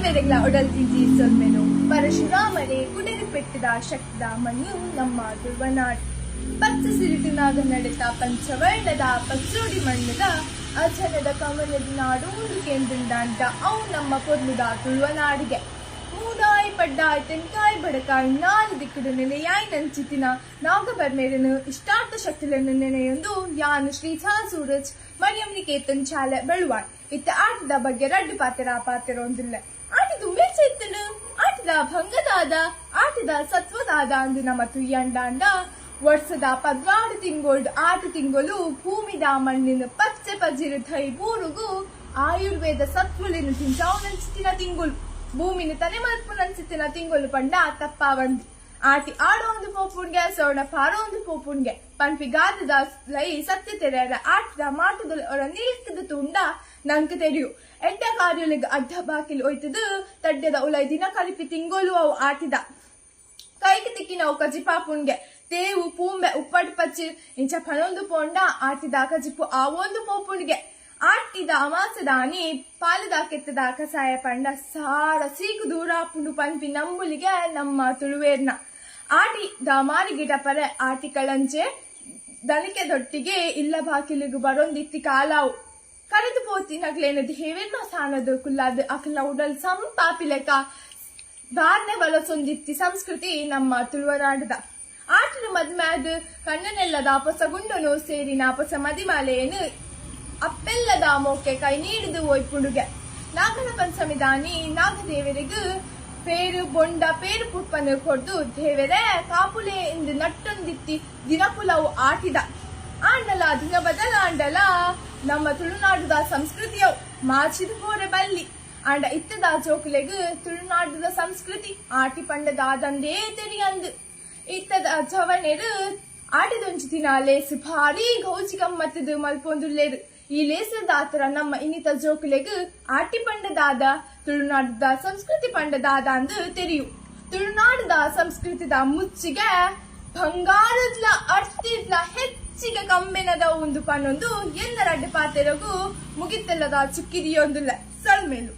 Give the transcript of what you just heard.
ಬೆರೆಗಳ ಒಡಲ್ತಿದ್ದಿ ಸೊಲ್ಮೆನು ಪರಶುರಾಮನೇ ಕುಡಿದು ಪೆಟ್ಟಿದ ಶಕ್ತಿದ ಮಣ್ಣು ನಮ್ಮ ತುಳುವನಾಡು. ಪಚ್ಚ ಸಿರಿಟಿನಾಗ ನಡೆತ ಪಂಚವರ್ಣದ ಪಚ್ಚೋಡಿ ಮಣ್ಣದ ಅಜನದ ಕಮಲದ ನಾಡು ಕೇಂದ್ರದಾಂಡ ಅವು ನಮ್ಮ ಪೊರ್ಲುದ ತುಳುವನಾಡಿಗೆ. ಮೂಡಾಯಿ ಪಡ್ಡಾಯಿ ತೆಂಕಾಯಿ ಬಡಕಾಯಿ ನಾಲು ದಿಕ್ಕುಡು ನೆನೆಯಾಯಿ ನಂಚಿತಿನ ನಾಗಬರ್ಮೇರನು ಇಷ್ಟಾರ್ಥ ಶಕ್ತಿಗಳನ್ನು ನೆನೆಯೊಂದು ಯಾನು ಶ್ರೀ ಸೂರಜ್ ಮರಿಯಂ ನಿಕೇತನ್ ಶಾಲೆ ಬೆಳುವಾಡ್. ಇತ್ತ ಆಟದ ಬಗ್ಗೆ ರಡ್ಡು ಪಾತ್ರ ಒಂದಿಲ್ಲ. ಆಟದ ಮೇಚ ಇತ್ತನು ಆಟದ ಭಂಗದಾದ ಆಟದ ಸತ್ವದಾದ ಅಂದು ನಮ್ಮ ತುಯ್ಯಂಡಾಂಡ ವರ್ಷದ 14 ತಿಂಗಳು 8 ತಿಂಗಳು ಭೂಮಿದ ಮಣ್ಣಿನ ಪಚ್ಚೆ ಪಜಿರು ಥೈ ಬೂರುಗು ಆಯುರ್ವೇದ ಸತ್ವಲಿನ ತಿಂಚಾವನಂಚಿತಿನ ತಿಂಗಳು ಭೂಮಿನ ತನೆ ಮಲ್ಪು ನಂಚಿತಿನ ತಿಂಗಳು ಪಂಡ ತಪ್ಪಾವಂದಿ. ಆಟಿ ಆಡೋ ಒಂದು ಪೋಪುಣ್ಗೆ ಸೋಣ ಪಾರೋ ಒಂದು ಪೋಪುಣ್ಗೆ ಪಂಪಿ ಗಾದದ ಲೈ ಸತ್ಯ ತೆರೆಯದ ಆಟದ ಮಾಟದ ಅವರ ನಿಲ್ಕದ ತುಂಡ ನಂಕ ತೆರೆಯು ಎಡ್ಡ ಕಾರ್ಯಲಿಗೆ ಅಡ್ಡ ಬಾಕಿಲು ಒಯ್ತದು ತಡ್ಡದ ಉಲೈ ದಿನ ಕಲಿಪಿ ತಿಂಗಳು ಅವು ಆಟಿದ ಕೈಗೆ ತಿಕ್ಕಿನ ಅವು ಕಜಿಪಾಪುಣ್ಗೆ ತೇವು ಪೂಂಬೆ ಉಪ್ಪಟ್ಟು ಪಚ್ಚಿ ಇಂಚ ಪನೊಂದು ಪೊಂಡ ಆಟಿದ ಕಜಿಪು ಆ ಒಂದು ಪೋಪುಣ್ಗೆ ಆಟಿದ ಅಮಾಸದಾನಿ ಪಾಲದ ಕೆತ್ತದ ಕಸಾಯ ಪಂಡ ಸಾರ ಸೀಕು ದೂರ ಪುಂಡು ಪಂಪಿ ನಂಬುಲಿಗೆ ನಮ್ಮ ತುಳುವೇರ್ನ ಆಟಿದ ಮಾರಿಗಿಡ ಪರೆ ಆಟಿ ಕಳಂಚೆ ದನಿಕೆ ದೊಟ್ಟಿಗೆ ಇಲ್ಲ ಬಾಕಿಲಿಗು ಬರೊಂದಿತ್ತಿ ಕಾಲಾವು ಕರೆದು ಪೋತಿನಗ್ಲೇನದು ಹೇವೇನೋ ಸಾನದು ಕುಲ್ಲಾದ ಅಕಲ ಉಡಲ್ ಸಂಪಾಪಿಲೆಕ ಧಾರಣೆ ಬಲಸೊಂದಿತ್ತಿ ಸಂಸ್ಕೃತಿ ನಮ್ಮ ತುಳುವನಾಡದ. ಆಟದ ಮದ್ಮ್ಯಾದ ಕಣ್ಣನೆಲ್ಲದ ಪೊಸಗುಂಡನು ಸೇರಿ ನಾಪೊಸ ಮದಿಮಾಲೆಯನ್ನು ಅಪ್ಪೆಲ್ಲದ ಮೋಕೆ ಕೈ ನೀಡಿದು ಒಯ್ಪುಡುಗೆ. ನಾಗನ ಪಂಚಮಿದಾನಿ ನಾಗದೇವರಿಗೂ ಪೇರು ಬೊಂಡ ಪೇರು ಪುಪ್ಪನ್ನು ಕೊಡ್ದು ದೇವರೇ ಕಾಪುಲೆ ಎಂದು ನಟ್ಟೊಂದಿತ್ತಿ ದಿನಪುಲವು ಆಟಿದ. ಆಂಡಲ ದಿನ ಬದಲಾಂಡಲ ನಮ್ಮ ತುಳುನಾಡುದ ಸಂಸ್ಕೃತಿಯವು ಮಾಚಿದ ಹೋರೆ ಬಲ್ಲಿ ಆಂಡ ಇತ್ತದ ಜೋಕುಲೆಗೂ ತುಳುನಾಡುದ ಸಂಸ್ಕೃತಿ ಆಟಿ ಪಂಡದಾದಂದೇ ತೆರಿಯಂದು. ಇತ್ತದ ಜವನೆರು ಆಟಿದೊಂಚು ದಿನ ಲೇಸು ಭಾರಿ ಗೌಜಿ ಗಮ್ಮತ್ತದು ಮಲ್ಪೊಂದುಲ್ಲೇರು. ಈ ಲೇಸದ ಆತರ ನಮ್ಮ ಇನ್ನಿತ ಜೋಕುಲೆಗೂ ಆಟಿ ಪಂಡದಾದ ತುಳುನಾಡುದ ಸಂಸ್ಕೃತಿ ಪಂಡದಾದ ಅಂದು ತೆರಿಯು. ತುಳುನಾಡುದ ಸಂಸ್ಕೃತಿದ ಮುಚ್ಚಿಗೆ ಬಂಗಾರದ್ಲ ಅರ್ತಿದ್ಲ ಹೆಚ್ಚಿಗೆ ಕಮ್ಮೆನದ ಒಂದು ಪನ್ನೊಂದು ಎಲ್ಲರಡ್ಡು ಪಾತೆರಗೂ ಮುಗಿತೆಲ್ಲದ ಚುಕ್ಕಿದಿಯೊಂದುಲ್ಲ ಸಲ್ಮೇಲು.